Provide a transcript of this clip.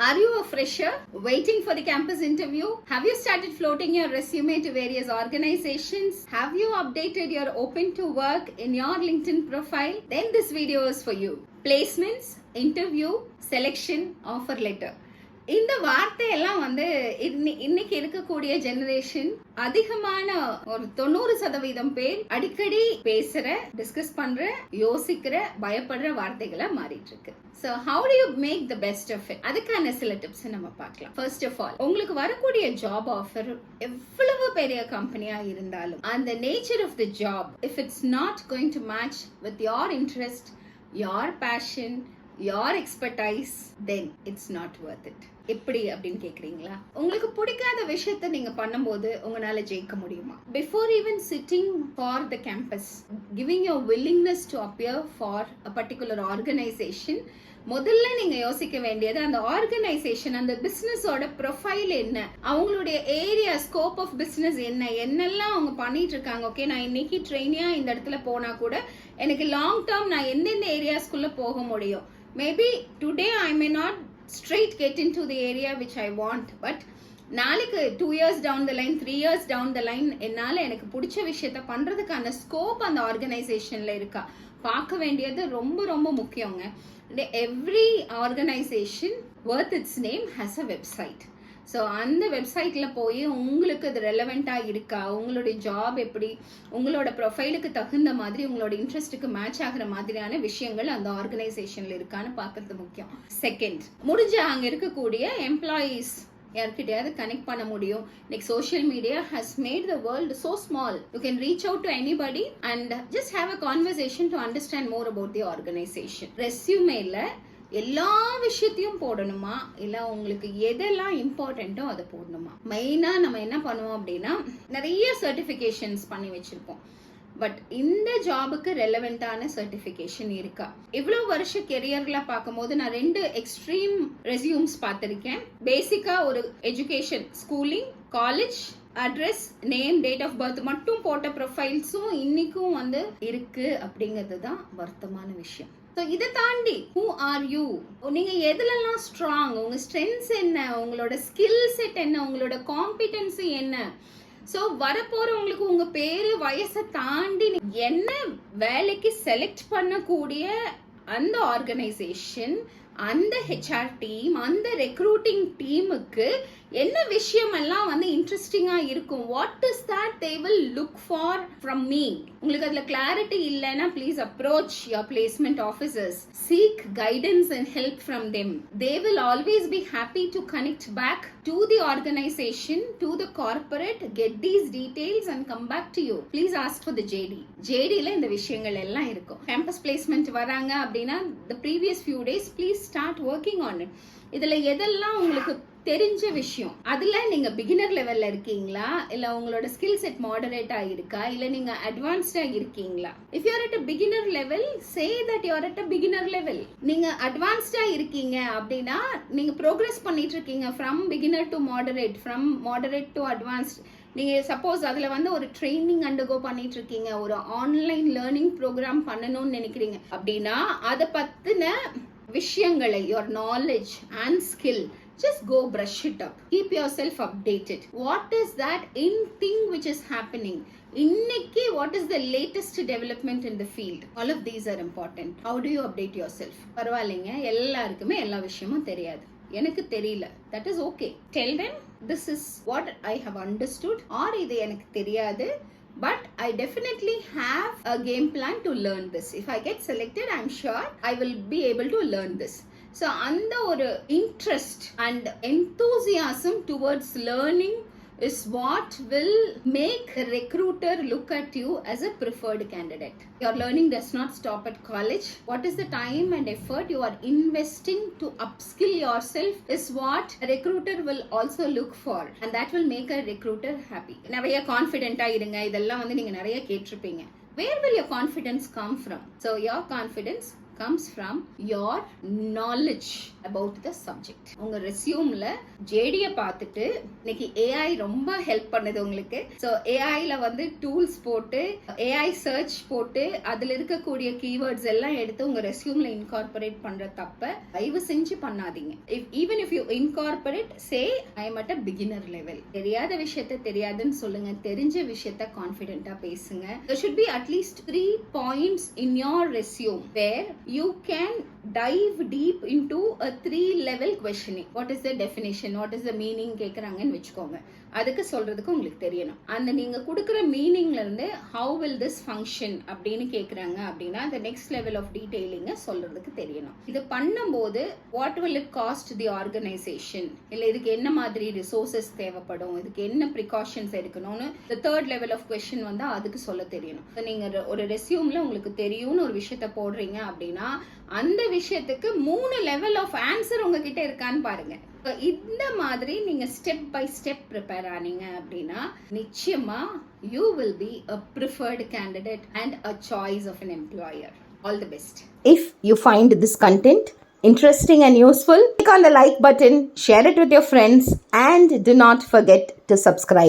Are you a fresher waiting for the campus interview? Have you started floating your resume to various organizations? Have you updated your open to work in your LinkedIn profile? Then this video is for you. Placements, interview, selection, offer letter. இந்த வார்த்தையெல்லாம் வந்து இன்னைக்கு இருக்கக்கூடிய generation அதிகமான ஒரு 90% பேர் அடிக்கடி பேசுற, டிஸ்கஸ் பண்ற, யோசிக்கிற, பயப்படுற வார்த்தைகளா மாறிட்டு இருக்கு. So how do you make the best of it? அதுக்கான சில டிப்ஸ் நம்ம பார்க்கலாம். First of all, உங்களுக்கு வரக்கூடிய ஜாப் ஆஃபர் எவ்வளவு பெரிய கம்பெனியா இருந்தாலும் அந்த nature of the job, if it's not going to match with your interest, your passion, your expertise, then it's not worth it. எப்படி அப்படின்னு கேக்குறீங்களா? உங்களுக்கு பிடிக்காத விஷயத்தை நீங்க பண்ணும்போது உங்களால ஜெயிக்க முடியுமா? Before even sitting for the campus, giving your willingness to appear for a particular organization, முதல்ல நீங்க யோசிக்க வேண்டியது அந்த ஆர்கனைசேஷன், அந்த பிசினஸோட ப்ரொஃபைல் என்ன, அவங்களுடைய ஏரியா, ஸ்கோப் ஆஃப் பிசினஸ் என்ன, என்னெல்லாம் அவங்க பண்ணிட்டு இருக்காங்க. ஓகே, நான் இன்னைக்கு ட்ரெயினியா இந்த இடத்துல போனா கூட எனக்கு லாங் டேர்ம் நான் எந்தெந்த ஏரியாஸ்குள்ள போக முடியும். Maybe today I may not straight get into the area which I want, but நாளைக்கு 2 years down the line, 3 years down the line என்னால எனக்கு பிடிச்ச விஷயத்த பண்றதுக்கான ஸ்கோப் அந்த ஆர்கனைசேஷன்ல இருக்கா பார்க்க வேண்டியது ரொம்ப ரொம்ப முக்கியங்க. Every organization worth its name has a website. So அந்த வெப்சைட்ல போய் உங்களுக்கு அது ரெலவெண்ட்டாக இருக்கா, உங்களுடைய ஜாப் எப்படி உங்களோட ப்ரொஃபைலுக்கு தகுந்த மாதிரி உங்களோட இன்ட்ரெஸ்ட்டுக்கு மேட்ச் ஆகிற மாதிரியான விஷயங்கள் அந்த ஆர்கனைசேஷன்ல இருக்கான்னு பார்க்கறது முக்கியம். செகண்ட், முடிஞ்ச அங்க இருக்கக்கூடிய எம்ப்ளாயீஸ் யார்கிட்டயாவது கனெக்ட் பண்ண முடியும். இன்னைக்கு social media has made the world so small. You can reach out to anybody and just have a conversation to understand more about the organisation. ரெஸ்யூமேல எல்லா விஷயத்தையும் போடணுமா, இல்ல உங்களுக்கு எதெல்லாம் இம்பார்ட்டன்ட்டோ அதை போடணுமா? மெயினா நம்ம என்ன பண்ணுவோம் அப்படின்னா நிறைய சர்டிபிகேஷன்ஸ் பண்ணி வச்சிருப்போம். பட் இந்த ஜாபுக்கு ரெலவெண்டான சர்டிபிகேஷன் இருக்கா? இவ்வளவு வருஷ கெரியர்ல பார்க்கும்போது நான் 2 எக்ஸ்ட்ரீம் ரெஸ்யூம்ஸ் பார்த்திருக்கேன். பேசிக்கா ஒரு education, schooling, college, address, name, date of birth மட்டும் போட்ட ப்ரொஃபைல்ஸும் இன்னைக்கும் வந்து இருக்கு. அப்படிங்கிறது தான் வருத்தமான விஷயம். இதை தாண்டி who are you, நீங்க எதுலலாம் ஸ்ட்ராங், உங்க ஸ்ட்ரென்த்ஸ் என்ன, உங்களோட ஸ்கில் செட் என்ன, உங்களோட காம்பிடன்சி என்ன. சோ வரப்போறவங்களுக்கு உங்க பேரு வயசை தாண்டி என்ன வேலைக்கு செலக்ட் பண்ணக்கூடிய அந்த ஆர்கனைசேஷன், அந்த ஹெச்ஆர் டீம், அந்த ரெக்ரூட்டிங் டீமுக்கு என்ன விஷயம் எல்லாம் வந்து இன்ட்ரெஸ்டிங்கா இருக்கும், what is that they will look for from me. உங்களுக்கு அதுல கிளாரிட்டி இல்லைன்னா please approach your placement officers, seek guidance and help from them. They will always be happy to connect back to the organisation, to the corporate, get these details and come back to you. Please ask for the JD. ஜேடில இந்த விஷயங்கள் எல்லாம் இருக்கும். Campus placement வராங்க அப்படின்னா the previous few days please start working on it. இதுல எதெல்லாம் உங்களுக்கு தெரிஞ்ச விஷயம், அதுல நீங்க பிகினர் லெவல்ல இருக்கீங்களா, இல்ல உங்களோட ஸ்கில் செட் மாடரேட்டா இருக்கா, இல்ல நீங்க அட்வான்ஸ்டா இருக்கீங்களா? If you are at a beginner level, say that you are at a beginner level. நீங்க அட்வான்ஸ்டா இருக்கீங்க அப்படின்னா நீங்க ப்ரோக்ரஸ் பண்ணிட்டு இருக்கீங்க from beginner to moderate, from moderate to advanced. நீங்க சப்போஸ் அதுல வந்து ஒரு ட்ரைனிங் அண்டர்கோ பண்ணிட்டு இருக்கீங்க, ஒரு ஆன்லைன் லேர்னிங் ப்ரோக்ராம் பண்ணணும்னு நினைக்கிறீங்க அப்படின்னா அதை பத்தின விஷயங்களை, your knowledge and skill, just go brush it up. Keep yourself updated. What is that in thing which is happening? இன்னைக்கு what is the latest development in the field? All of these are important. How do you update yourself? பரவாயில்லைங்க, எல்லாருக்குமே எல்லா விஷயமும் தெரியாது, எனக்கு தெரியல, that is okay. Tell them this is what I have understood, or இது எனக்கு தெரியாது, but I definitely have a game plan to learn this. If I get selected, I'm sure I will be able to learn this. So அந்த ஒரு interest and enthusiasm towards learning is what will make a recruiter look at you as a preferred candidate. Your learning does not stop at college. What is the time and effort you are investing to upskill yourself is what a recruiter will also look for, and that will make a recruiter happy. நிறைய கான்ஃபிடென்ட்டா இருங்க, இதெல்லாம் வந்து நீங்க நிறைய கேட்டிருப்பீங்க. Where will your confidence come from? So your confidence comes from your knowledge about the subject. உங்க ரெஸ்யூம்ல ஜேடியை பார்த்துட்டு இன்னைக்கு ஏஐ ரொம்ப ஹெல்ப் பண்ணுது உங்களுக்கு. ஸோ ஏஐல வந்து டூல்ஸ் போட்டு ஏஐ சர்ச் போட்டு அதுல இருக்கக்கூடிய கீவேர்ட்ஸ் எல்லாம் எடுத்து உங்க ரெஸ்யூம்ல இன்கார்பரேட் பண்ற தப்ப தயவு செஞ்சு பண்ணாதீங்க. Even if you incorporate say I am at a beginner level. தெரியாத விஷயத்த தெரியாதுன்னு சொல்லுங்க, தெரிஞ்ச விஷயத்த கான்ஃபிடென்ட்டா பேசுங்க. there should be at least 3 points in your resume where you can dive deep into a 3-level questioning. What is the definition, what is the meaning கேக்குறாங்கன்னு வெச்சுக்கோங்க. அதுக்கு சொல்றதுக்கு உங்களுக்கு தெரியணும். அந்த நீங்க கொடுக்கிற மீனிங்ல இருந்து how will this function அப்படின்னு கேக்குறாங்க அப்படின்னா the next level of detailing சொல்றதுக்கு தெரியணும். இது பண்ணும்போது what will it cost the organization, இல்ல இதுக்கு என்ன மாதிரி resources தேவைப்படும், இதுக்கு என்ன precautions எடுக்கணும்னு the third level of question வந்து அதுக்கு சொல்ல தெரியணும். நீங்க ஒரு ரெஸ்யூம்ல உங்களுக்கு தெரியும்னு ஒரு விஷயத்தை போடுறீங்க அப்படின்னா அந்த விஷயத்துக்கு 3 லெவல் ஆஃப் ஆன்சர் உங்ககிட்ட இருக்கான்னு பாருங்க. இந்த மாதிரி நீங்க ஸ்டெப் பை ஸ்டெப் ப்ரிப்பேர் ஆனீங்க அப்படின்னா நிச்சயமா you will be a preferred candidate and a choice of an employer. All the best. If you find this content interesting and useful, click on the like button, share it with your friends, and do not forget to subscribe.